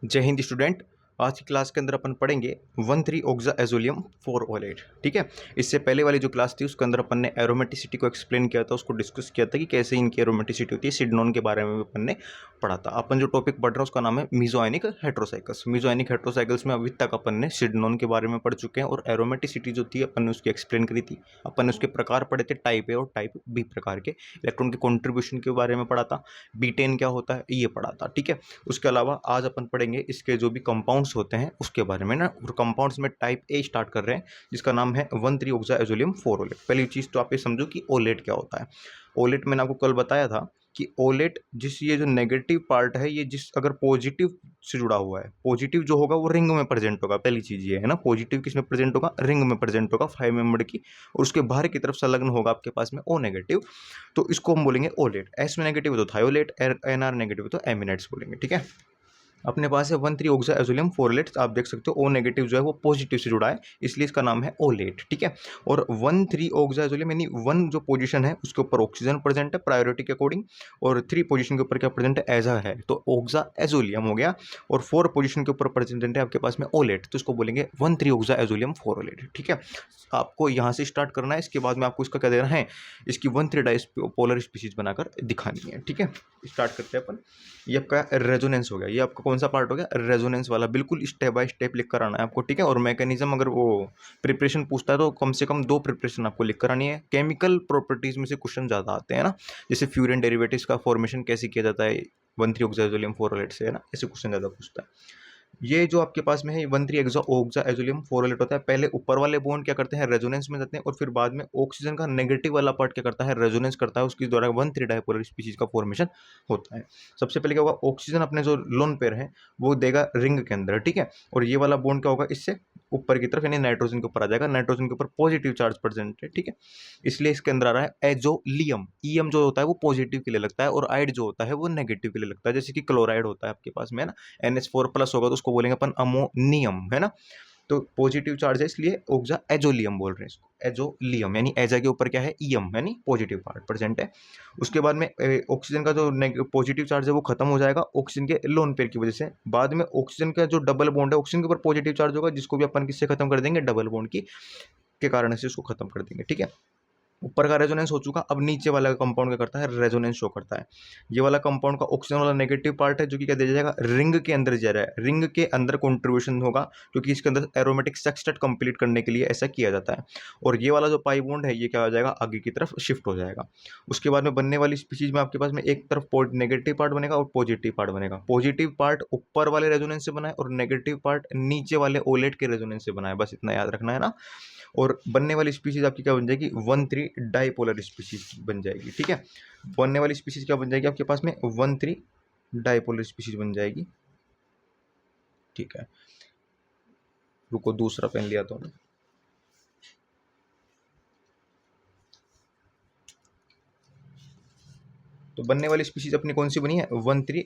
जय हिंद स्टूडेंट। आज की क्लास के अंदर अपन पढ़ेंगे 1,3 ऑक्साएजोलियम 4 ओलेट। ठीक है। इससे पहले वाली जो क्लास थी उसके अंदर अपन ने एरोमेटिसिटी को एक्सप्लेन किया था, उसको डिस्कस किया था कि कैसे इनकी एरोमेटिसिटी होती है। सिडनोन के बारे में भी अपन ने पढ़ा था। अपन जो टॉपिक पढ़ रहे हैं उसका नाम है मिजोआयनिक हेट्रोसाइकल्स। मिजोआयनिक हेट्रोसाइकल्स में अभी तक अपन ने सिडनोन के बारे में पढ़ चुके हैं और एरोमेटिसिटी जो थी अपन ने उसकी एक्सप्लेन करी थी। अपन ने उसके प्रकार पढ़े थे, टाइप ए और टाइप बी प्रकार के। इलेक्ट्रॉन के कॉन्ट्रीब्यूशन के बारे में पढ़ा था। बीटेन क्या होता है ये पढ़ा था। ठीक है। उसके अलावा आज अपन पढ़ेंगे इसके जो भी कंपाउंड्स होते हैं उसके बारे में ना। और कंपाउंड्स में टाइप ए स्टार्ट कर रहे हैं जिसका नाम है 1,3 ऑक्साएजोलियम 4 ओलेट। पहली चीज तो आप ये समझो कि ओलेट क्या होता है। ओलेट मैंने आपको कल बताया था कि ओलेट ये जो नेगेटिव पार्ट है ये जिस अगर पॉजिटिव से जुड़ा हुआ है, पॉजिटिव जो होगा वो रिंग में प्रेजेंट होगा। पहली चीज ये है ना, पॉजिटिव किस में प्रेजेंट होगा, रिंग में प्रेजेंट होगा 5 मेंबर की। और उसके बाहर की तरफ संलग्न होगा आपके पास में ओ नेगेटिव, तो इसको हम बोलेंगे ओलेट। एस में नेगेटिव है तो थायोलेट, एन आर नेगेटिव है तो एमिनेट्स बोलेंगे। ठीक है। अपने पास है 1,3 ऑक्साएजोलियम 4 ओलेट। आप देख सकते हो ओ नेगेटिव जो है वो पॉजिटिव से जुड़ा है, इसलिए इसका नाम है ओलेट। ठीक है। और 1,3 ऑक्साएजोलियम यानी 1 जो पोजीशन है उसके ऊपर ऑक्सीजन प्रेजेंट है प्रायोरिटी के अकॉर्डिंग, और 3 पोजीशन के ऊपर क्या प्रेजेंट है, एजा है, तो ऑक्साएजोलियम हो गया। और 4 पोजीशन के ऊपर प्रेजेंट है आपके पास में ओलेट, तो इसको बोलेंगे 1,3 ऑक्साएजोलियम 4 ओलेट। ठीक है। आपको यहाँ से स्टार्ट करना है, इसके बाद में आपको इसका क्या देना है, इसकी 1,3 डाइपोलर स्पीशीज बनाकर दिखानी है। ठीक है। स्टार्ट करते हैं अपन। ये आपका रेजोनेंस हो गया। ये आपका कौन सा पार्ट हो गया, रेजोनेंस वाला। बिल्कुल स्टेप बाय स्टेप लिख कर आना है आपको। ठीक है। और मैकेनिज्म अगर वो प्रिपरेशन पूछता है तो कम से कम 2 प्रिपरेशन आपको लिख कर आनी है। केमिकल प्रॉपर्टीज में से क्वेश्चन ज़्यादा आते हैं ना, जैसे फ्यूरिन डेरिवेटिव्स का फॉर्मेशन कैसे किया जाता है 1,3 ऑक्साएजोलियम 4 ओलेट से, है ना, ऐसे क्वेश्चन ज़्यादा पूछता है। ये जो आपके पास में है 1,3 ऑक्साएजोलियम 4 ओलेट होता है। पहले ऊपर वाले बॉन्ड क्या करते हैं, रेजोनेंस में जाते हैं, और फिर बाद में ऑक्सीजन का नेगेटिव वाला पार्ट क्या करता है, रेजोनेंस करता है, उसके द्वारा 1,3 डाइपोलर स्पीशीज का फॉर्मेशन होता है। सबसे पहले क्या होगा, ऑक्सीजन अपने जो लोन पेयर है वो देगा रिंग के अंदर। ठीक है। और ये वाला बॉन्ड क्या होगा, इससे ऊपर की तरफ यानी नाइट्रोजन के ऊपर आ जाएगा। नाइट्रोजन के ऊपर पॉजिटिव चार्ज प्रेजेंट है। ठीक है। इसलिए इसके अंदर आ रहा है एजोलियम। ईएम जो होता है वो पॉजिटिव के लिए लगता है और आइड जो होता है वो नेगेटिव के लिए लगता है। जैसे कि क्लोराइड होता है आपके पास में, है ना, NH4+ होगा तो उसको बोलेंगे अपन अमोनियम, है ना। तो पॉजिटिव चार्ज है इसलिए ऑक्सा एजोलियम बोल रहे हैं इसको। एजोलियम यानी एजा के ऊपर क्या है, ईएम यानी पॉजिटिव पार्ट प्रेजेंट है। उसके बाद में ऑक्सीजन का जो पॉजिटिव चार्ज है वो खत्म हो जाएगा ऑक्सीजन के लोन पेयर की वजह से। बाद में ऑक्सीजन का जो डबल बॉन्ड है ऑक्सीजन के ऊपर पॉजिटिव चार्ज होगा, जिसको भी अपन किससे खत्म कर देंगे, डबल बॉन्ड की के कारण से उसको खत्म कर देंगे। ठीक है। ऊपर का रेजोनेंस हो चुका। अब नीचे वाला कंपाउंड क्या करता है, रेजोनेंस शो करता है। ये वाला कंपाउंड का ऑक्सीजन वाला नेगेटिव पार्ट है जो कि क्या दिया जाएगा, रिंग के अंदर जा रहा है। रिंग के अंदर कंट्रीब्यूशन होगा क्योंकि इसके अंदर एरोमेटिक सेक्सटेट कंप्लीट करने के लिए ऐसा किया जाता है। और ये वाला जो पाई बॉन्ड है ये क्या हो जाएगा, आगे की तरफ शिफ्ट हो जाएगा। उसके बाद में बनने वाली स्पीशीज में आपके पास में एक तरफ नेगेटिव पार्ट बनेगा और पॉजिटिव पार्ट बनेगा। पॉजिटिव पार्ट ऊपर वाले रेजोनेंस से बना है और नेगेटिव पार्ट नीचे वाले ओलेट के रेजोनेंस से बना है। बस इतना याद रखना है ना। और बनने वाली स्पीशीज आपकी क्या बन जाएगी, 1,3 डाइपोलर स्पीशीज बन जाएगी। ठीक है। बनने वाली स्पीशीज क्या बन जाएगी आपके पास में, 1,3 डाइपोलर स्पीशीज बन जाएगी। ठीक है। रुको दूसरा पेन लिया तो मैं। तो बनने वाली स्पीशीज अपनी कौन सी बनी है, 1,3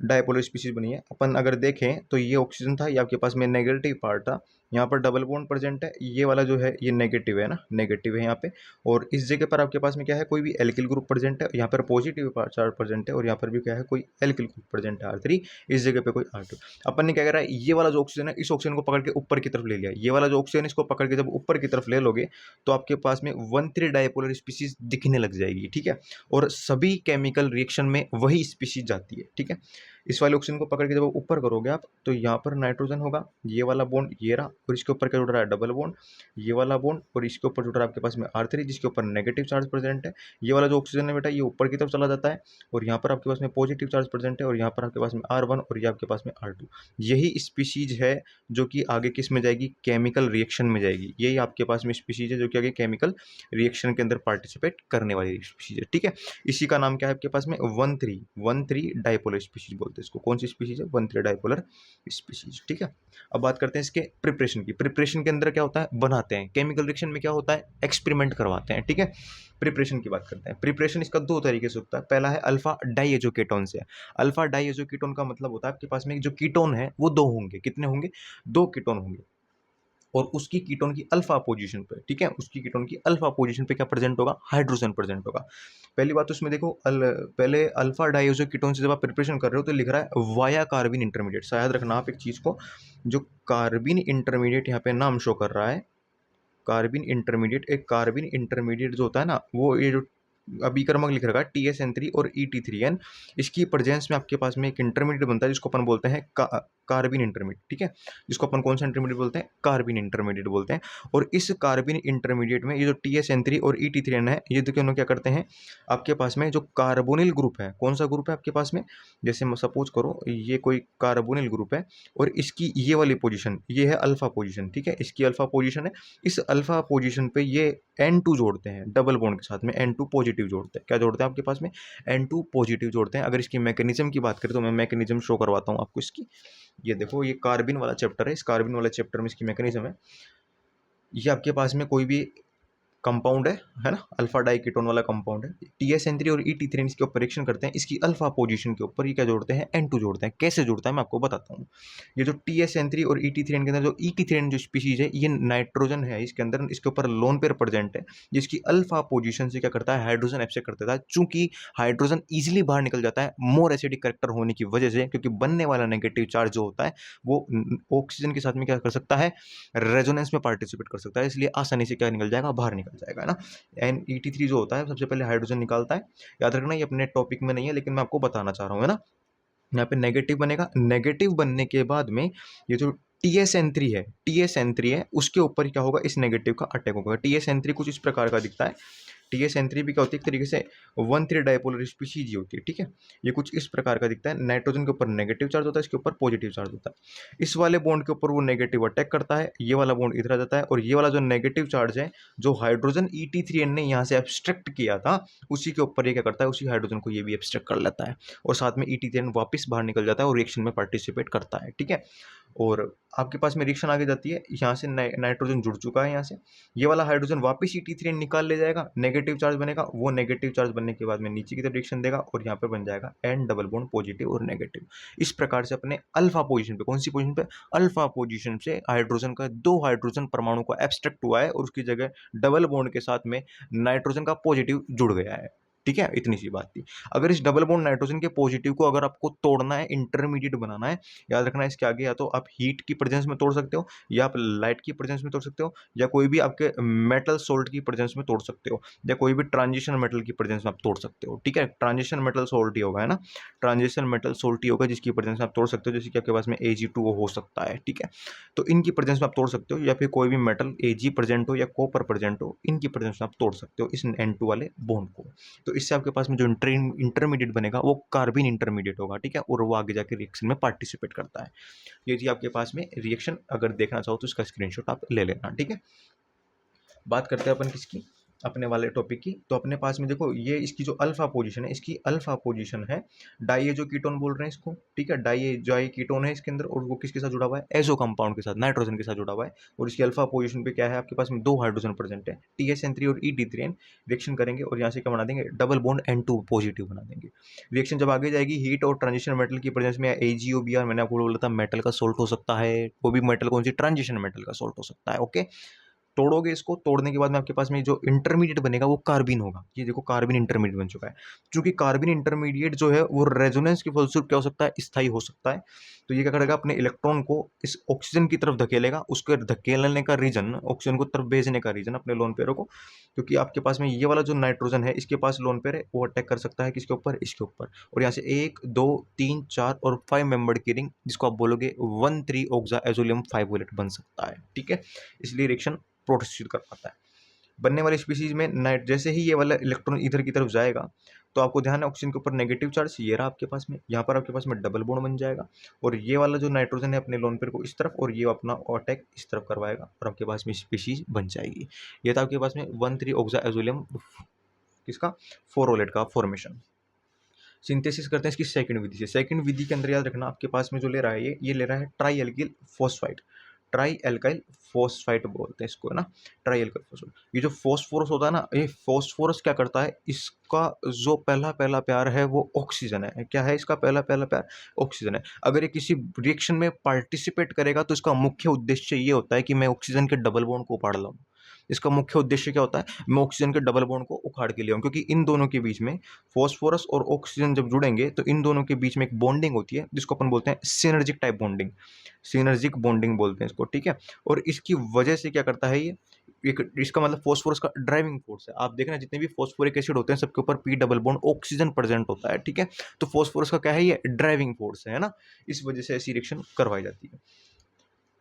डाइपोलर स्पीशीज बनी है। अपन अगर देखें तो ये ऑक्सीजन था, ये आपके पास में नेगेटिव पार्ट था। यहाँ पर डबल बॉन्ड प्रेजेंट है। ये वाला जो है ये नेगेटिव है ना, नेगेटिव है यहाँ पे। और इस जगह पर आपके पास में क्या है, कोई भी एल्किल ग्रुप प्रेजेंट है। यहाँ पर पॉजिटिव चार्ज प्रेजेंट है और यहाँ पर भी क्या है, कोई एल्किल ग्रुप प्रेजेंट है R3। इस जगह पे कोई R2। अपन ने क्या करा है, ये वाला जो ऑक्सीजन है इस ऑक्सीजन को पकड़ के ऊपर की तरफ ले लिया। ये वाला जो ऑक्सीजन इसको पकड़ के जब ऊपर की तरफ ले लोगे तो आपके पास में 1,3 डाइपोलर स्पीशीज दिखने लग जाएगी। ठीक है। और सभी केमिकल रिएक्शन में वही स्पीशीज जाती है। ठीक है। इस वाले ऑक्सीजन को पकड़ के जब ऊपर करोगे आप तो यहाँ पर नाइट्रोजन होगा, ये वाला बॉन्ड ये रहा, और इसके ऊपर क्या जुड़ रहा है, डबल बॉन्ड, ये वाला बॉन्ड, और इसके ऊपर जुड़ रहा है आपके पास में R3 जिसके ऊपर नेगेटिव चार्ज प्रेजेंट है। ये वाला जो ऑक्सीजन है बेटा ये ऊपर की तरफ चला जाता है और यहाँ पर आपके पास में पॉजिटिव चार्ज प्रेजेंट है, और यहाँ पर आपके पास में R1 और ये आपके पास में R2। यही स्पीशीज है जो कि आगे किस में जाएगी, केमिकल रिएक्शन में जाएगी। यही आपके पास में स्पीशीज है जो कि आगे केमिकल रिएक्शन के अंदर पार्टिसिपेट करने वाली स्पीशीज है। ठीक है। इसी का नाम क्या है आपके पास में, 1,3 डाइपोलर स्पीशीज बोलते हैं इसको। कौन सी स्पीशीज है, 1,3 डाइपोलर स्पीशीज। ठीक है। अब बात करते हैं इसके प्रिपरेशन की। प्रिपरेशन के अंदर क्या होता है, बनाते हैं। केमिकल रिएक्शन में क्या होता है, एक्सपेरिमेंट करवाते हैं। ठीक है। प्रिपरेशन की बात करते हैं। प्रिपरेशन इसका 2 तरीके से होता है। पहला है अल्फा डाइएजो कीटोन से। अल्फा डाइएजो कीटोन का मतलब होता है आपके पास में जो कीटोन है वो 2 होंगे। कितने होंगे, 2 कीटोन होंगे। और उसकी कीटोन की अल्फा पोजीशन पे, ठीक है, उसकी कीटोन की अल्फा पोजीशन पे क्या प्रेजेंट होगा, हाइड्रोजन प्रेजेंट होगा। पहली बात तो उसमें देखो पहले अल्फा डाइऑक्सो कीटोन से जब आप प्रिपरेशन कर रहे हो तो लिख रहा है वाया कार्बिन इंटरमीडिएट। शायद रखना आप एक चीज को, जो कार्बिन इंटरमीडिएट यहाँ पे नाम शो कर रहा है, कार्बिन इंटरमीडिएट, एक कार्बिन इंटरमीडिएट जो होता है ना, वो ये जो अभी क्रमांक लिख रखा है TSN3 और ET3N, इसकी प्रेजेंस में आपके पास में एक इंटरमीडिएट बनता है जिसको अपन बोलते हैं कार्बिन इंटरमीडिएट, ठीक है, जिसको अपन कौन सा इंटरमीडिएट बोलते हैं, कार्बिन इंटरमीडिएट बोलते हैं। और इस कार्बिन इंटरमीडिएट में ये जो TSN3 और ET3N है, ये दोनों क्या करते हैं, आपके पास में जो कार्बोनिल ग्रुप है, कौन सा ग्रुप है आपके पास में, जैसे सपोज करो ये कोई कार्बोनिल ग्रुप है और इसकी ये वाली पोजीशन, ये है अल्फा पोजीशन, ठीक है, इसकी अल्फा पोजीशन है। इस अल्फा पोजीशन पे ये N2 जोड़ते हैं डबल बॉन्ड के साथ में, N2 पॉजिटिव जोड़ते हैं, क्या जोड़ते हैं आपके पास में, N2 पॉजिटिव जोड़ते हैं। अगर इसकी मैकेनिज्म की बात करें तो मैं मैकेनिज्म शो करवाता हूँ आपको इसकी। ये देखो, ये कार्बिन वाला चैप्टर है, इस कार्बिन वाले चैप्टर में इसकी मैकेनिज्म है। ये आपके पास में कोई भी कंपाउंड है ना, अल्फा डाई कीटोन वाला कंपाउंड है, TSN3 और ET3 इसके ऊपर रिएक्शन करते हैं, इसकी अल्फा पोजीशन के ऊपर ये क्या जोड़ते हैं, N2 जोड़ते हैं। कैसे जोड़ता है मैं आपको बताता हूँ। ये जो TSN3 और ET3 के अंदर जो ET3 जो स्पीशीज है, ये नाइट्रोजन है इसके अंदर, इसके ऊपर लोन पेयर प्रेजेंट है, जिसकी अल्फा पोजीशन से क्या करता है, हाइड्रोजन एक्सेप्ट कर देता है। चूंकि हाइड्रोजन ईजिली बाहर निकल जाता है मोर एसिडिक करेक्टर होने की वजह से, क्योंकि बनने वाला नेगेटिव चार्ज जो होता है वो ऑक्सीजन के साथ में क्या कर सकता है, रेजोनेंस में पार्टिसिपेट कर सकता है, इसलिए आसानी से क्या निकल जाएगा, बाहर निकल जाएगा, है ना। ET3 जो होता है सबसे पहले हाइड्रोजन निकालता है। याद रखना ये अपने टॉपिक में नहीं है, लेकिन मैं आपको बताना चाह रहा हूँ, है ना। यहाँ पे नेगेटिव बनेगा, नेगेटिव बनने के बाद में ये जो TSN3 है उसके ऊपर क्या होगा, इस नेगेटिव का अटैक होगा। TSN3 कुछ इस प्रकार का दिखता है। TSN3 भी क्या होती है, एक तरीके से 1,3 डाइपोलर स्पीशीज होती है, ठीक है। ये कुछ इस प्रकार का दिखता है, नाइट्रोजन के ऊपर नेगेटिव चार्ज होता है, इसके ऊपर पॉजिटिव चार्ज होता है। इस वाले बॉन्ड के ऊपर वो नेगेटिव अटैक करता है, ये वाला बॉन्ड इधर आ जाता है, और ये वाला जो नेगेटिव चार्ज है जो हाइड्रोजन ET3N ने यहाँ से एब्स्ट्रैक्ट किया था, उसी के ऊपर ये क्या करता है, उसी हाइड्रोजन को ये भी एब्स्ट्रैक्ट कर लेता है, और साथ में ET3N वापस बाहर निकल जाता है और रिएक्शन में पार्टिसिपेट करता है, ठीक है। और आपके पास में रिएक्शन आगे जाती है, यहाँ से नाइट्रोजन जुड़ चुका है, यहाँ से ये वाला हाइड्रोजन वापस ET3N निकाल ले जाएगा, नेगेटिव चार्ज बनेगा, वो नेगेटिव चार्ज बनने के बाद में नीचे की तरफ रिएक्शन देगा और यहाँ पे बन जाएगा N डबल बॉन्ड पॉजिटिव और नेगेटिव। इस प्रकार से अपने अल्फा पोजीशन पे, कौन सी पोजीशन पे, अल्फा पोजीशन से हाइड्रोजन का 2 हाइड्रोजन परमाणु को एब्स्ट्रैक्ट हुआ है और उसकी जगह डबल बॉन्ड के साथ में नाइट्रोजन का पॉजिटिव जुड़ गया है, ठीक है। इतनी सी बात थी। अगर इस डबल बॉन्ड नाइट्रोजन के पॉजिटिव को अगर आपको तोड़ना है, इंटरमीडिएट बनाना है, याद रखना इसके आगे या तो आप हीट की प्रेजेंस में तोड़ सकते हो, या आप लाइट की प्रेजेंस में तोड़ सकते हो, या कोई भी आपके मेटल सोल्ट की प्रेजेंस में तोड़ सकते हो, या कोई भी ट्रांजिशन मेटल की प्रेजेंस में आप तोड़ सकते हो, ठीक है। ट्रांजिशन मेटल सोल्ट ही होगा, है ना, ट्रांजिशन मेटल सोल्ट ही होगा जिसकी प्रेजेंस में आप तोड़ सकते हो, जैसे कि आपके पास में Ag2O हो सकता है, ठीक है। तो इनकी प्रेजेंस में आप तोड़ सकते हो, या फिर कोई भी मेटल Ag प्रेजेंट हो या कॉपर प्रेजेंट हो, इनकी प्रेजेंस में आप तोड़ सकते हो इस N2 वाले बॉन्ड को। तो इससे आपके पास में जो इंटरमीडिएट बनेगा वो कार्बिन इंटरमीडिएट होगा, ठीक है, और वो आगे जाके रिएक्शन में पार्टिसिपेट करता है। ये थी आपके पास में रिएक्शन, अगर देखना चाहो तो इसका स्क्रीनशॉट आप ले लेना, ठीक है। बात करते हैं अपन किसकी, अपने वाले टॉपिक की। तो अपने पास में देखो, ये इसकी जो अल्फा पोजीशन है, इसकी अल्फा पोजीशन है डाइएजो कीटोन बोल रहे हैं इसको, ठीक है, डाइएजो कीटोन है इसके अंदर, और वो किसके साथ जुड़ा हुआ है, एजो कंपाउंड के साथ, नाइट्रोजन के साथ जुड़ा हुआ है। और इसकी अल्फा पोजीशन पे क्या है, आपके पास में 2 हाइड्रोजन प्रेजेंट है, TSN3 और ET3N रिएक्शन करेंगे और यहाँ से क्या बना देंगे, डबल बॉन्ड N2 पॉजिटिव बना देंगे। रिएक्शन जब आगे जाएगी, हीट और ट्रांजिशन मेटल की प्रेजेंस में AgOBr, मैंने आपको बोला था मेटल का सोल्ट हो सकता है, वो भी मेटल कौन सी, ट्रांजिशन मेटल का सोल्ट हो सकता है, ओके। तोड़ोगे इसको, तोड़ने के बाद में आपके पास में जो इंटरमीडिएट बनेगा वो कार्बिन होगा। ये देखो कार्बिन इंटरमीडिएट बन चुका है। क्योंकि कार्बिन इंटरमीडिएट जो है वो रेजोनेंस के फलस्वरूप क्या हो सकता है, स्थायी हो सकता है। तो ये क्या करेगा, अपने इलेक्ट्रॉन को इस ऑक्सीजन की तरफ धकेलेगा, उसके धकेलने का रीजन, ऑक्सीजन को तरफ भेजने का रीजन अपने लोन पेयरों को, क्योंकि आपके पास में ये वाला जो नाइट्रोजन है इसके पास लोन पेयर है, वो अटैक कर सकता है किसके ऊपर, इसके ऊपर। और यहाँ से 1 2 3 4 और 5 मेंबर्ड की रिंग, जिसको आप बोलोगे 1,3 ऑक्सा एजोलियम 5 वोलेट बन सकता है, ठीक है। इसलिए रिएक्शन प्रोटेस्ट कर पाता है। बनने वाली स्पीशीज में नाइट, जैसे ही ये वाला इलेक्ट्रॉन इधर की तरफ जाएगा तो आपको ध्यान है ऑक्सीजन के ऊपर नेगेटिव चार्ज, ये रहा आपके पास में, यहाँ पर आपके पास में डबल बॉन्ड बन जाएगा, और ये वाला जो नाइट्रोजन है अपने लोन पेयर को इस तरफ, और ये अपना अटैक इस तरफ करवाएगा, और आपके पास में स्पीशीज बन जाएगी। ये था आपके पास में 1,3 ऑक्सा एजोलियम किसका, 4 ओलेट का फॉर्मेशन। सिंथेसिस करते हैं इसकी सेकंड विधि से। सेकंड विधि के अंदर याद रखना आपके पास में जो ले रहा है, ये ले रहा है tri alkyl phosphide. Tri alkyl phosphite बोलते हैं इसको, है ना, ट्राई एल्काइल फोस्फाइट। ये जो फोस्फोरस होता है ना, ये फोस्फोरस क्या करता है, इसका जो पहला पहला प्यार है वो ऑक्सीजन है। क्या है इसका पहला पहला प्यार? ऑक्सीजन है। अगर ये किसी रिएक्शन में पार्टिसिपेट करेगा तो इसका मुख्य उद्देश्य ये होता है कि मैं ऑक्सीजन के डबल बॉन्ड को उखाड़ लाऊं। इसका मुख्य उद्देश्य क्या होता है, मैं ऑक्सीजन के डबल बॉन्ड को उखाड़ के ले आऊं, क्योंकि इन दोनों के बीच में, फॉस्फोरस और ऑक्सीजन जब जुड़ेंगे तो इन दोनों के बीच में एक बॉन्डिंग होती है जिसको अपन बोलते हैं synergic type bonding, synergic bonding बोलते हैं इसको, ठीक है। और इसकी वजह से क्या करता है ये, एक इसका मतलब फॉस्फोरस का ड्राइविंग फोर्स है। आप देखना जितने भी फॉस्फोरिक एसिड होते हैं सबके ऊपर P double bond oxygen present होता है, ठीक है। तो फॉस्फोरस का क्या है, ये ड्राइविंग फोर्स है ना, इस वजह से ऐसी रिएक्शन करवाई जाती है।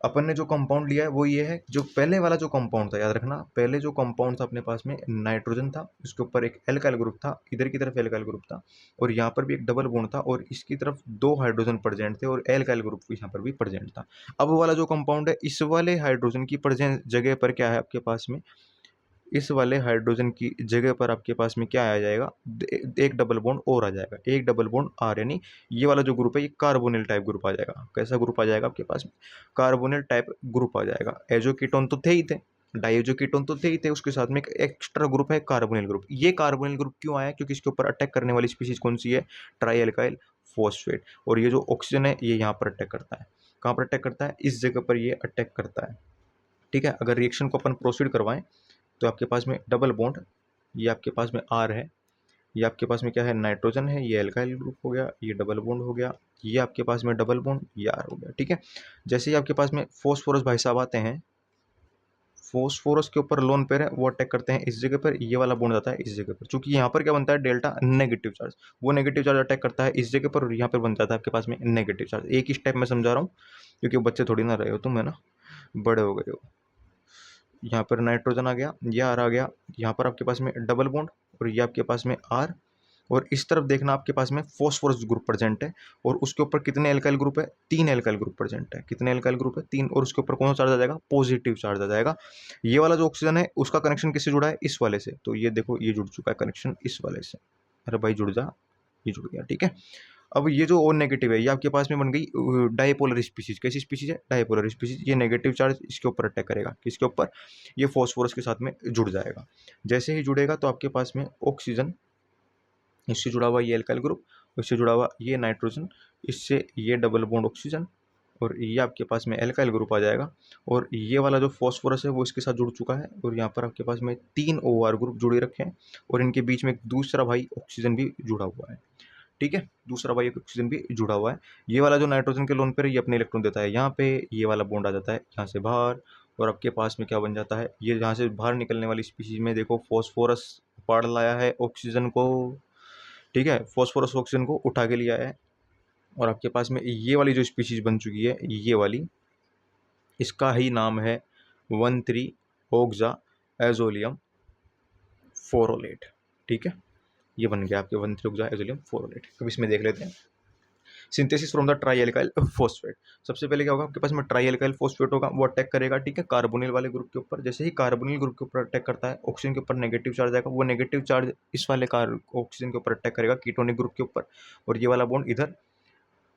अपन ने जो कंपाउंड लिया है वो ये है, जो पहले वाला जो कंपाउंड था, याद रखना, पहले जो कंपाउंड था अपने पास में नाइट्रोजन था, उसके ऊपर एक एल्काइल ग्रुप था, इधर की तरफ एल्काइल ग्रुप था, और यहाँ पर भी एक डबल बॉन्ड था, और इसकी तरफ 2 हाइड्रोजन प्रेजेंट थे, और एल्काइल ग्रुप यहाँ पर भी प्रेजेंट था। अब वाला जो कंपाउंड है, इस वाले हाइड्रोजन की प्रेजेंट जगह पर क्या है आपके पास में, इस वाले हाइड्रोजन की जगह पर आपके पास में क्या आ जाएगा, एक डबल बॉन्ड और आ जाएगा, एक डबल बॉन्ड आर, यानी ये वाला जो ग्रुप है ये कार्बोनिल टाइप ग्रुप आ जाएगा। कैसा ग्रुप आ जाएगा आपके पास में, कार्बोनिल टाइप ग्रुप आ जाएगा। एजो कीटोन तो थे ही थे, डाइजो कीटोन तो थे ही थे, उसके साथ में एक एक्स्ट्रा ग्रुप है कार्बोनिल ग्रुप। ये कार्बोनिल ग्रुप क्यों आया, क्योंकि इसके ऊपर अटैक करने वाली स्पीशीज कौन सी है, ट्राई एल्काइल फॉस्फेट। और ये जो ऑक्सीजन है ये यहाँ पर अटैक करता है, कहाँ पर अटैक करता है, इस जगह पर ये अटैक करता है, ठीक है। अगर रिएक्शन को अपन प्रोसीड करवाएं तो आपके पास में डबल बॉन्ड, ये आपके पास में आर है, ये आपके पास में क्या है, नाइट्रोजन है, ये एल्काइल ग्रुप हो गया, ये डबल बॉन्ड हो गया, ये आपके पास में डबल बॉन्ड, ये आर हो गया, ठीक है। जैसे ही आपके पास में फॉस्फोरस भाई साहब आते हैं, फॉस्फोरस के ऊपर लोन पेयर है, वो अटैक करते हैं इस जगह पर, ये वाला बॉन्ड जाता है इस जगह पर, चूंकि यहाँ पर क्या बनता है, डेल्टा नेगेटिव चार्ज, वो नेगेटिव चार्ज अटैक करता है इस जगह पर, और यहाँ पर बन जाता है आपके पास में नेगेटिव चार्ज। एक ही स्टेप में समझा रहा हूँ, क्योंकि बच्चे थोड़ी ना रहे हो तुम, है ना, बड़े हो गए हो। यहाँ पर नाइट्रोजन आ गया, ये आर आ गया, यहाँ पर आपके पास में डबल बॉन्ड, और ये आपके पास में आर, और इस तरफ देखना आपके पास में फॉस्फोरस ग्रुप प्रेजेंट है, और उसके ऊपर कितने एल्काइल ग्रुप है, 3 एल्काइल ग्रुप प्रेजेंट है। कितने एल्काइल ग्रुप है, 3, और उसके ऊपर कौन सा चार्ज आ जाएगा, पॉजिटिव चार्ज आ जाएगा। ये वाला जो ऑक्सीजन है उसका कनेक्शन किससे जुड़ा है, इस वाले से, तो ये देखो ये जुड़ चुका है कनेक्शन इस वाले से, अरे भाई जुड़ जा, ये जुड़ गया, ठीक है। अब ये जो ओ नेगेटिव है ये आपके पास में बन गई डाइपोलर स्पीशीज। कैसी स्पीशीज है, डाइपोलर स्पीशीज। ये नेगेटिव चार्ज इसके ऊपर अटैक करेगा, किसके ऊपर, ये फॉस्फोरस के साथ में जुड़ जाएगा। जैसे ही जुड़ेगा तो आपके पास में ऑक्सीजन, इससे जुड़ा हुआ ये एल्काइल ग्रुप, इससे जुड़ा हुआ ये नाइट्रोजन, इससे ये डबल बॉन्ड ऑक्सीजन, और ये आपके पास में एल्काइल ग्रुप आ जाएगा, और ये वाला जो फॉस्फोरस है वो इसके साथ जुड़ चुका है, और यहाँ पर आपके पास में 3 OR ग्रुप जुड़े रखे हैं, और इनके बीच में एक दूसरा भाई ऑक्सीजन भी जुड़ा हुआ है, ठीक है। दूसरा भाई ऑक्सीजन भी जुड़ा हुआ है। ये वाला जो नाइट्रोजन के लोन पर ये अपने इलेक्ट्रॉन देता है यहाँ पे, ये वाला बॉन्ड आ जाता है यहाँ से बाहर, और आपके पास में क्या बन जाता है, ये यहाँ से बाहर निकलने वाली स्पीशीज में देखो फॉस्फोरस पाड़ लाया है ऑक्सीजन को, ठीक है, फॉस्फोरस ऑक्सीजन को उठा के लिया है, और आपके पास में ये वाली जो स्पीशीज बन चुकी है ये वाली, इसका ही नाम है 1,3 ऑक्सा एजोलियम फोरोलेट, ठीक है। ये बन गया आपके 1,3 ऑक्सा एजोलियम फोरोलेट। अब इसमें देख लेते हैं synthesis from the try alkyl phosphate. सबसे पहले क्या होगा आपके पास में, ट्राई एल्काइल फोस्फेट होगा, वो अटैक करेगा, ठीक है, कार्बोनिल वाले ग्रुप के ऊपर। जैसे ही कार्बोनिल ग्रुप के ऊपर अटैक करता है, ऑक्सीजन के ऊपर नेगेटिव चार्ज आएगा, वो नेगेटिव चार्ज इस वाले ऑक्सीजन के ऊपर अटैक करेगा, कीटोनिक ग्रुप के ऊपर, और ये वाला बॉन्ड इधर,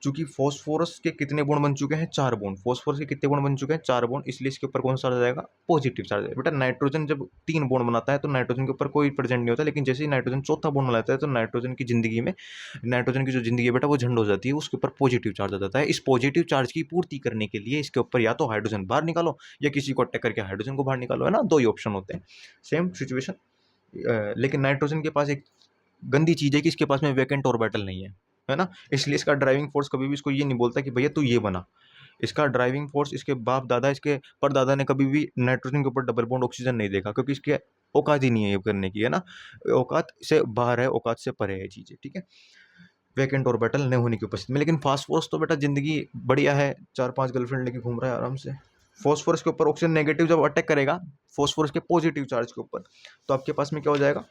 चूंकि फॉस्फोरस के कितने बॉन्ड बन चुके हैं, 4 बॉन्ड, फॉस्फोरस के कितने बॉन्ड बन चुके हैं, 4 बॉन्ड, इसलिए इसके ऊपर कौन सा चार्ज आ जाएगा, पॉजिटिव चार्ज है। बेटा नाइट्रोजन जब 3 बॉन्ड बनाता है तो नाइट्रोजन के ऊपर कोई प्रेजेंट नहीं होता, लेकिन जैसे ही नाइट्रोजन चौथा बॉन्ड बनाता है तो नाइट्रोजन की जिंदगी में, नाइट्रोजन की जो जिंदगी है बेटा वो झंड हो जाती है, उसके ऊपर पॉजिटिव चार्ज आ जाता है। इस पॉजिटिव चार्ज की पूर्ति करने के लिए इसके ऊपर या तो हाइड्रोजन बाहर निकालो, या किसी को अटैक करके हाइड्रोजन को बाहर निकालो, है ना, 2 ही ऑप्शन होते हैं, सेम सिचुएशन। लेकिन नाइट्रोजन के पास एक गंदी चीज़ है कि इसके पास में वैकेंट ऑर्बिटल नहीं है ना, इसलिए इसका ड्राइविंग फोर्स कभी भी इसको ये नहीं बोलता कि भैया तू ये बना। इसका ड्राइविंग फोर्स, इसके बाप दादा, इसके परदादा ने कभी भी नाइट्रोजन के ऊपर डबल बॉन्ड ऑक्सीजन नहीं देखा, क्योंकि इसके औकात ही नहीं है ये करने की, है ना, औकात से बाहर है, औकात से परे है चीज़ें, ठीक है, वैकेंट ऑर्बिटल नहीं होने की उपस्थिति में। लेकिन फास्फोरस तो बेटा जिंदगी बढ़िया है, 4-5 गर्लफ्रेंड लेके घूम रहा है आराम से। फॉस्फोरस के ऊपर ऑक्सीजन नेगेटिव जब अटैक करेगा फॉस्फोरस के पॉजिटिव चार्ज के ऊपर, तो आपके पास में क्या हो जाएगा,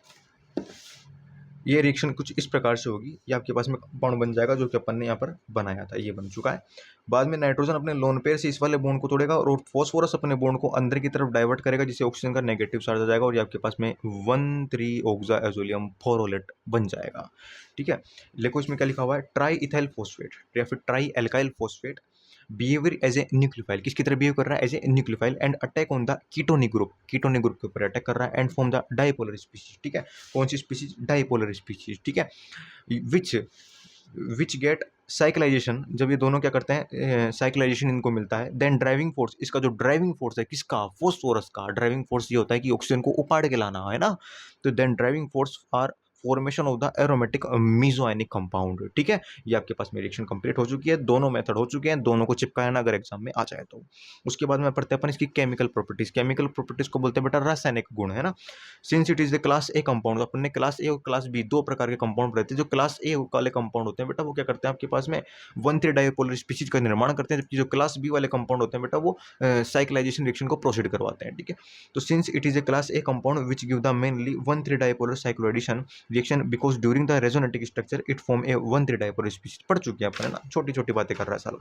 ये रिएक्शन कुछ इस प्रकार से होगी, ये आपके पास में बॉन्ड बन जाएगा जो कि अपन ने यहाँ पर बनाया था, ये बन चुका है। बाद में नाइट्रोजन अपने लोन पेयर से इस वाले बॉन्ड को तोड़ेगा, और फॉस्फोरस अपने बॉन्ड को अंदर की तरफ डाइवर्ट करेगा, जिससे ऑक्सीजन का नेगेटिव चार्ज आ जाएगा, और ये आपके पास में 1,3 ऑक्सा एजोलियम फोरोलेट बन जाएगा, ठीक है। देखो इसमें क्या लिखा हुआ है, ट्राई इथाइल फोस्फेट या फिर trialkyl phosphate. Behaviour as a nucleophile, किसकी तरह बिहेव कर रहा है, as a nucleophile, and attack on the ketonic group, ketonic group के ऊपर अटैक कर रहा है, and form the dipolar species, ठीक है, कौन सी स्पीशीज, डाइपोलर स्पीशीज, ठीक है, विच विच गेट साइक्लाइजेशन, जब ये दोनों क्या करते हैं, साइक्लाइजेशन इनको मिलता है, देन ड्राइविंग फोर्स, इसका जो ड्राइविंग फोर्स है किसका, फोस्फोरस का, ड्राइविंग फोर्स ये होता है कि ऑक्सीजन को उपाड़ के लाना है ना, तो then driving force are formation of the aromatic mesoionic compound, ठीक है, ये आपके पास में रिएक्शन कंप्लीट हो चुकी है, दोनों मेथड हो चुके हैं, दोनों को चिपकाया ना अगर एग्जाम में आ जाए तो। उसके बाद में पढ़ते हैं अपन इसकी केमिकल प्रॉपर्टीज, केमिकल प्रॉपर्टीज को बोलते हैं बेटा रासायनिक गुण, है ना, since it is the class A compound, अपन ने क्लास ए और क्लास बी दो प्रकार के कंपाउंड रहते हैं, जो क्लास ए वाले कंपाउंड होते हैं बेटा वो क्या करते हैं आपके पास में 1,3 डाइपोलर स्पीशीज का निर्माण करते हैं, जबकि जो क्लास बी वाले कंपाउंड होते हैं बेटा वो साइक्लाइजेशन रिएक्शन को प्रोसीड करवाते हैं, ठीक है, तो since it is a class A compound which give the mainly 1,3 dipolar cycloaddition reaction because during the resonating structure it form a 1,3 dipolar species, पढ़ चुके हैं अपन ना, छोटी छोटी बातें कर रहा है साला।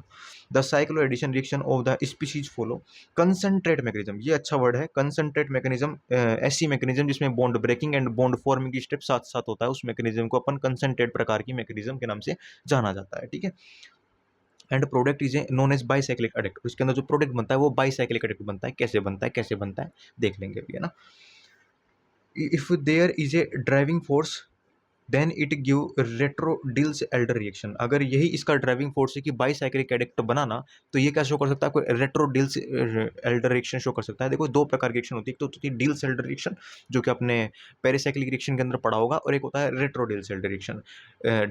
The cycloaddition reaction of the species follow concentrate mechanism, ये अच्छा वर्ड है, कंसंट्रेट मैकेनिज्म, ऐसी मैकेनिज्म जिसमें bond breaking and bond forming की स्टेप साथ साथ होता है, उस मैकेनिज्म को अपन कंसंट्रेट प्रकार की मैकेनिज्म के नाम से जाना जाता है, ठीक है, end product is a known as bicyclic adduct, उसके अंदर जो प्रोडक्ट बनता है वो बाईसाइक्लिक अडेक्ट बनता है, कैसे बनता है, कैसे बनता है देख लेंगे अभी, है ना, if there is a driving force then it give retro Diels Alder reaction, अगर यही इसका ड्राइविंग फोर्स है कि बाईसाइक्लिक एडेक्ट बनाना, तो ये क्या शो कर सकता है, आपको रेट्रोडिल्स एल्डर रिएक्शन शो कर सकता है। देखो दो प्रकार की रिएक्शन होती है, एक तो होती है डिल्स एल्डर रिएक्शन जो कि अपने पेरिसाइक्लिक रिएक्शन के अंदर पड़ा होगा, और एक होता है retro Diels Alder reaction.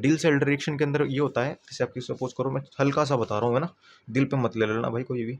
Diels Alder reaction के अंदर ये होता है, जैसे आपकी सपोज करो मैं हल्का सा बता रहा हूँ, है ना, दिल पे मत ले लेना भाई कोई भी,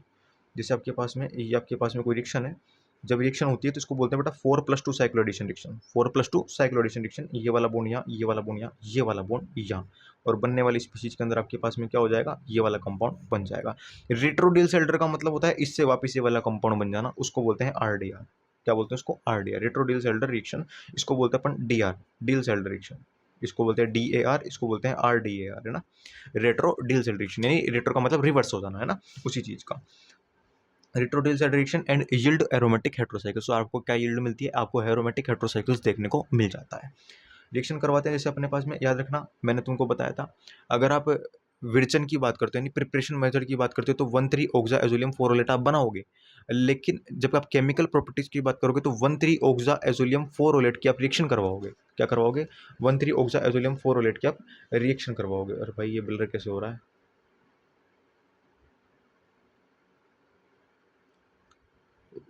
जैसे आपके पास में ये आपके पास में कोई रिएक्शन है, जब रिएक्शन होती है तो इसको बोलते हैं बेटा 4+2 साइक्लोएडिशन रिएक्शन, 4+2 साइक्लोएडिशन रिएक्शन, ये वाला बॉन्ड यहाँ, ये वाला बॉन्ड यहाँ, ये वाला बॉन्ड यहाँ, और बनने वाली स्पीशीज के अंदर आपके पास में क्या हो जाएगा, ये वाला कंपाउंड बन जाएगा। रेट्रोडिल्स एल्डर का मतलब होता है इससे वापस ये वाला कंपाउंड बन जाना, उसको बोलते हैं आरडीआर, क्या बोलते हैं उसको, आरडीआर, रेट्रोडिल्स एल्डर रिएक्शन, इसको बोलते हैं अपन डीआर, डिल्स एल्डर रिएक्शन, इसको बोलते हैं डीएआर, इसको बोलते हैं आरडीएआर, है ना, रेट्रो डिल्स एल्डर रिएक्शन, यानी रेट्रो का मतलब रिवर्स हो जाना, है ना, उसी चीज का, रेट्रोडिल्स रिएक्शन एंड यील्ड एरोमेटिक हेट्रोसाइकिल्स, तो आपको क्या यील्ड मिलती है, आपको एरोमेटिक हेट्रोसाइकिल्स देखने को मिल जाता है। रिएक्शन करवाते हैं जैसे अपने पास में, याद रखना मैंने तुमको बताया था, अगर आप विरचन की बात करते हो यानी प्रिपरेशन मेथड की बात करते हो तो 1,3 ऑक्सा एजोलियम फोरोलेट आप बनाओगे, लेकिन जब आप केमिकल प्रॉपर्टीज की बात करोगे तो 1,3 ऑक्सा एजोलियम फोरोलेट की आप रिएक्शन करवाओगे, क्या करवाओगे, 1,3 ऑक्सा एजोलियम फोरोलेट की आप रिएक्शन करवाओगे। और भाई ये बिल्डर कैसे हो रहा है,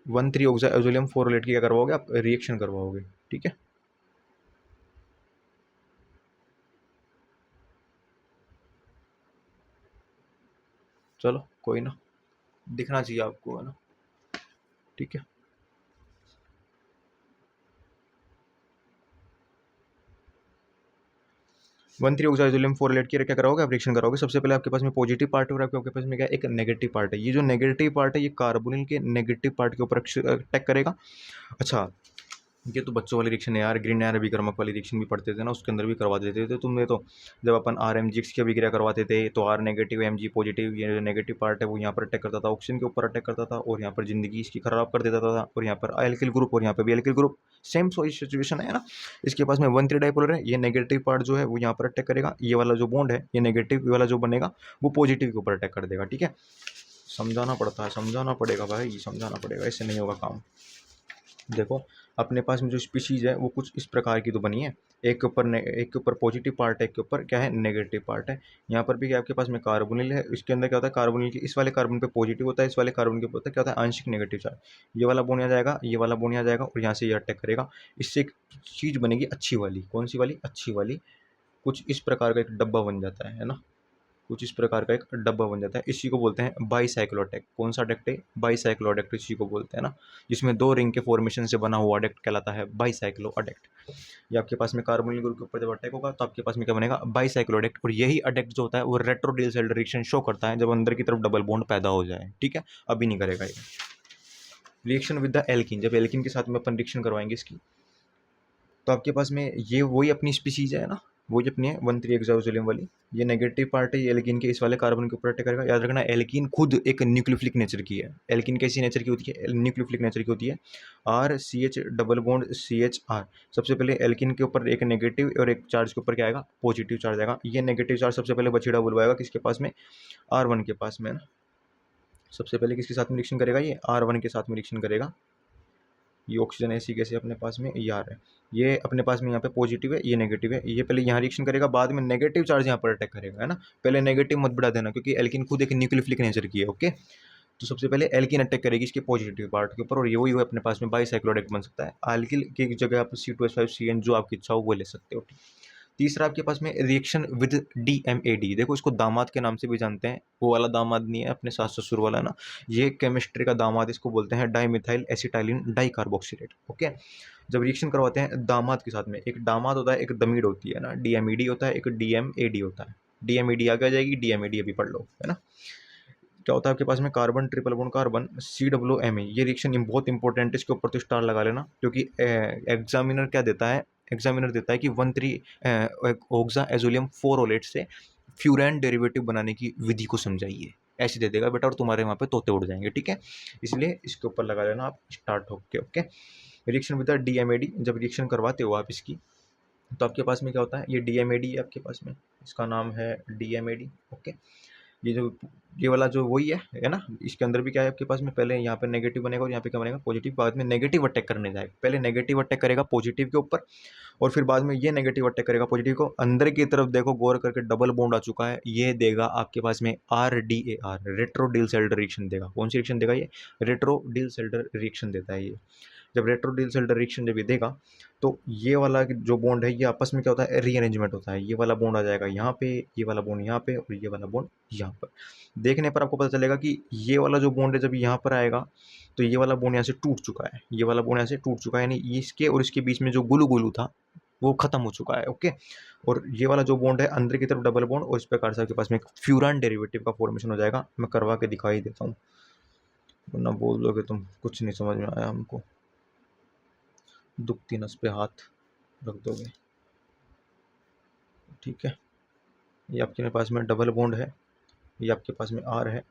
1,3 ऑक्सा एजोलियम फोरोलेट की क्या करवाओगे आप, रिएक्शन करवाओगे, ठीक है, चलो कोई ना, दिखना चाहिए आपको, है ना, ठीक है। 1,3 ऑक्साइडोलियम फोरलेट की क्या कराओगे आप, रिएक्शन कराओगे, सबसे पहले आपके पास में पॉजिटिव पार्ट और आपके पास में क्या एक नेगेटिव पार्ट है, ये जो नेगेटिव पार्ट है ये कार्बोनिल के नेगेटिव पार्ट के ऊपर अटैक करेगा। अच्छा ये तो बच्चों वाली रिएक्शन है यार, ग्रीन एयर अभिकर्मक वाली रिएक्शन भी पढ़ते थे ना, उसके अंदर भी करवा देते थे तुमने, तो जब अपन RMgx की अभिक्रिया करवाते थे तो R नेगेटिव Mg पॉजिटिव, ये जो नेगेटिव पार्ट है वो यहाँ पर अटैक करता था, ऑक्सीजन के ऊपर अटैक करता था और यहाँ पर जिंदगी इसकी खराब कर देता था, और यहाँ पर एल्किल ग्रुप और यहाँ पर भी एल्किल ग्रुप, सेम सिचुएशन है ना। इसके पास में 1,3 डाइपोलर है, ये नेगेटिव पार्ट जो है वो यहाँ पर अटैक करेगा, ये वाला जो बॉन्ड है ये नेगेटिव वाला जो बनेगा वो पॉजिटिव के ऊपर अटैक कर देगा, ठीक है, समझाना पड़ता है, समझाना पड़ेगा भाई, समझाना पड़ेगा, ऐसे नहीं होगा काम। देखो अपने पास में जो स्पीशीज है वो कुछ इस प्रकार की तो बनी है, एक के ऊपर पॉजिटिव पार्ट है, एक के ऊपर क्या है नेगेटिव पार्ट है। यहाँ पर भी आपके पास में कार्बोनिल है, इसके अंदर क्या होता है, कार्बोनिल की इस वाले कार्बन पे पॉजिटिव होता है, इस वाले कार्बन के ऊपर क्या होता है आंशिक नेगेटिव चार्ज, ये वाला बॉन्ड आ जाएगा, ये वाला बॉन्ड आ जाएगा और यहाँ से ये अटैक करेगा, इससे एक चीज़ बनेगी अच्छी वाली, कौन सी वाली, अच्छी वाली, कुछ इस प्रकार का एक डब्बा बन जाता है ना, कुछ इस प्रकार का एक डब्बा बन जाता है, इसी को बोलते हैं बाईसाइक्लो अडेक्ट। कौन सा अडेक्ट है, बाईसाइक्लो अडेक्ट इसी को बोलते हैं ना, जिसमें दो रिंग के फॉर्मेशन से बना हुआ अडेक्ट कहलाता है बाईसाइक्लो अडेक्ट। ये आपके पास में कार्बोनिल ग्रुप के ऊपर जब अटैक होगा तो आपके पास में क्या बनेगा, बाईसाइक्लो अडेक्ट, और यही अडेक्ट जो होता है वो रेट्रोडिल सेल रिएक्शन शो करता है जब अंदर की तरफ डबल बॉन्ड पैदा हो जाए, ठीक है, अभी नहीं करेगा ये रिएक्शन विद द एल्किन, जब एल्किन के साथ में अपन रिएक्शन करवाएंगे इसकी, तो आपके पास में ये वही अपनी स्पीशीज है ना, वही अपनी है 1,3 एक्सोजोलियम वाली, ये नेगेटिव पार्ट है, ये एल्कीन के इस वाले कार्बन के ऊपर अटैक करेगा। याद रखना एल्कीन खुद एक न्यूक्लियोफिलिक नेचर की है, एल्कीन कैसी नेचर की होती है, न्यूक्लियोफिलिक नेचर की होती है, RCH डबल बॉन्ड CHR, सबसे पहले एल्कीन के ऊपर एक नेगेटिव और एक चार्ज के ऊपर क्या आएगा, पॉजिटिव चार्ज आएगा, ये नेगेटिव चार्ज सबसे पहले बछड़ा बुलवाएगा किसके पास में, R1 के पास में ना, सबसे पहले किसके साथ में रिएक्शन करेगा, ये R1 के साथ में रिएक्शन करेगा। ये ऑक्सीजन ऐसी कैसे अपने पास में ये आ रहा है, ये अपने पास में यहाँ पे पॉजिटिव है, ये नेगेटिव है, ये पहले यहाँ रिएक्शन करेगा, बाद में नेगेटिव चार्ज यहाँ पर अटैक करेगा, है ना। पहले नेगेटिव मत बढ़ा देना, क्योंकि एल्किन खुद एक न्यूक्लियोफिलिक नेचर की है, ओके। तो सबसे पहले एल्किन अटैक करेगी इसके पॉजिटिव पार्ट के ऊपर, और ये वही अपने पास में बाईसाइक्लोडेट बन सकता है। एल्किल की जगह आप C2H5CN जो आपकी इच्छा हो वो ले सकते हो। तीसरा आपके पास में रिएक्शन विद DMAD, देखो इसको दामाद के नाम से भी जानते हैं, वो वाला दामाद नहीं है अपने सास ससुर वाला ना, ये केमिस्ट्री का दामाद इसको बोलते हैं, डाइमिथाइल एसिटाइलिन डाइकार्बोक्सिलेट, ओके। जब रिएक्शन करवाते हैं दामाद के साथ में, एक दामाद होता है, एक दमीड होती है ना, DMED होता है, एक DMAD होता है। DMED आगे आ जाएगी, DMAD अभी पढ़ लो, है ना। क्या होता है आपके पास में, carbon triple bond carbon COOMe, ये रिएक्शन बहुत इंपॉर्टेंट है, इसके ऊपर तो स्टार लगा लेना, क्योंकि एग्जामिनर क्या देता है, एग्जामिनर देता है कि 1,3 ऑक्सा एजोलियम 4 से फ्यूरैन डेरिवेटिव बनाने की विधि को समझाइए, ऐसे दे देगा बेटा, और तुम्हारे वहाँ पे तोते उड़ जाएंगे, ठीक है। इसलिए इसके ऊपर लगा लेना आप स्टार्ट होके, ओके। रिएक्शन विद DMAD, जब रिएक्शन करवाते हो आप इसकी, तो आपके पास में क्या होता है, ये DMAD आपके पास में, इसका नाम है DMAD, ओके। ये जो ये वाला जो वही है ना, इसके अंदर भी क्या है आपके पास में, पहले यहाँ पे नेगेटिव बनेगा और यहाँ पे क्या बनेगा, पॉजिटिव, बाद में नेगेटिव अटैक करने जाएगा, पहले नेगेटिव अटैक करेगा पॉजिटिव के ऊपर, और फिर बाद में ये नेगेटिव अटैक करेगा पॉजिटिव को। अंदर की तरफ देखो गौर करके, डबल बॉन्ड आ चुका है, ये देगा आपके पास में RDAR, रेट्रो डिल सेल्डर रिएक्शन देगा। कौन सी रिएक्शन देगा, ये रेट्रो डिल सेल्डर रिएक्शन देता है ये। जब रेट्रो डिल सेल्डर रिएक्शन जब ये देगा, तो ये वाला जो बॉन्ड है, ये आपस में क्या होता है, रीअरेंजमेंट होता है, ये वाला बॉन्ड आ जाएगा यहाँ पे, ये वाला बॉन्ड यहाँ पे, और ये वाला बॉन्ड यहाँ पर। देखने पर आपको पता चलेगा कि ये वाला जो बॉन्ड है जब यहाँ पर आएगा, तो ये वाला बॉन्ड यहाँ से टूट चुका है, ये वाला बॉन्ड यहाँ से टूट चुका है, यानी इसके और इसके बीच में जो गुलू गुलू था वो खत्म हो चुका है, ओके। और ये वाला जो बॉन्ड है अंदर की तरफ डबल बॉन्ड, और इस प्रकार से आपके पास में एक फ्यूरान डेरिवेटिव का फॉर्मेशन हो जाएगा। मैं करवा के दिखाई देता हूँ, वरना बोल दोगे तुम कुछ नहीं समझ में आया हमको, दुखती नस पे हाथ रख दोगे, ठीक है। ये आपके पास में डबल बॉन्ड है, ये आपके पास में R है।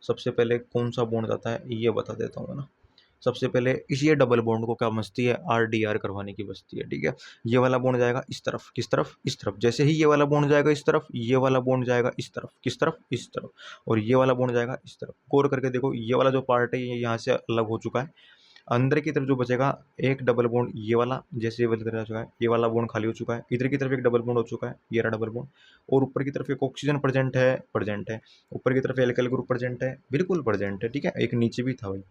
सबसे पहले कौन सा बॉन्ड आता है ये बता देता हूँ, है ना। सबसे पहले इस ये डबल बॉन्ड को क्या बचती है, RDR करवाने की बचती है, ठीक है। ये वाला बॉन्ड जाएगा इस तरफ, किस तरफ, इस तरफ। जैसे ही ये वाला बॉन्ड जाएगा इस तरफ, ये वाला बॉन्ड जाएगा इस तरफ, किस तरफ, इस तरफ। और ये वाला बॉन्ड जाएगा इस तरफ। गौर करके देखो, ये वाला जो पार्ट है ये यहाँ से अलग हो चुका है। अंदर की तरफ जो बचेगा एक डबल बॉन्ड, ये वाला, जैसे ये वाली तरह हो चुका है, ये वाला बॉन्ड खाली हो चुका है। इधर की तरफ एक डबल बॉन्ड हो चुका है, ये रहा डबल बॉन्ड। और ऊपर की तरफ एक ऑक्सीजन प्रेजेंट है, प्रेजेंट है। ऊपर की तरफ एल्काइल ग्रुप प्रेजेंट है, बिल्कुल प्रेजेंट है, ठीक है। एक नीचे भी था भाई,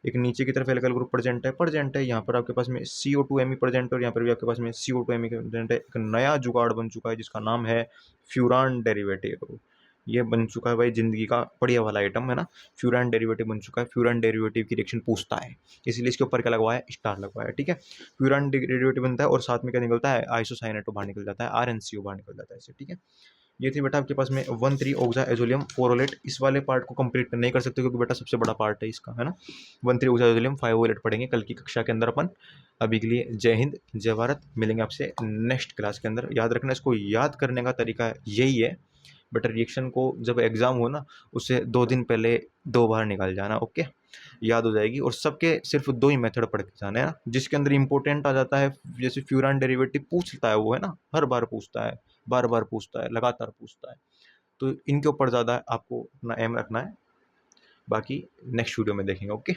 एक नीचे की तरफ एल्काइल ग्रुप प्रेजेंट है, प्रेजेंट है। यहाँ पर आपके पास में CO2Me प्रेजेंट है, और यहाँ पर भी आपके पास में CO2Me प्रेजेंट है। एक नया जुगाड़ बन चुका है जिसका नाम है फ्यूरान डेरिवेटिव। ये बन चुका है भाई जिंदगी का बढ़िया वाला आइटम, है ना। फ्यूरान डेरिवेटिव बन चुका है, फ्यूरान डेरिवेटिव की रिएक्शन पूछता है, इसलिए इसके ऊपर क्या लगवाया, स्टार लगवाया, ठीक है। फ्यूरान डेरिवेटिव बनता है और साथ में क्या निकलता है, आइसोसाइनेटो बाहर निकल जाता है, RNCO बाहर निकल जाता है इससे, ठीक है। ये थी बेटा आपके पास में 1,3 ऑक्सा एजोलियम 4 इस वाले पार्ट को कंप्लीट नहीं कर सकते क्योंकि बेटा सबसे बड़ा पार्ट है इसका, है ना। 1,3 ऑक्सा एजोलियम 5 पढ़ेंगे कल की कक्षा के अंदर अपन। अभी के लिए जय हिंद जय भारत, मिलेंगे आपसे नेक्स्ट क्लास के अंदर। याद रखना, इसको याद करने का तरीका यही है बेटा, रिएक्शन को जब एग्जाम हो ना उससे 2 दिन पहले 2 बार निकाल जाना, ओके, याद हो जाएगी। और सबके सिर्फ 2 ही मेथड पढ़ के जाना है ना, जिसके अंदर इंपॉर्टेंट आ जाता है, जैसे फ्यूरान डेरिवेटिव पूछता है वो, है ना, हर बार पूछता है, बार बार पूछता है, लगातार पूछता है। तो इनके ऊपर ज़्यादा आपको अपना एम रखना है, बाकी नेक्स्ट वीडियो में देखेंगे, ओके।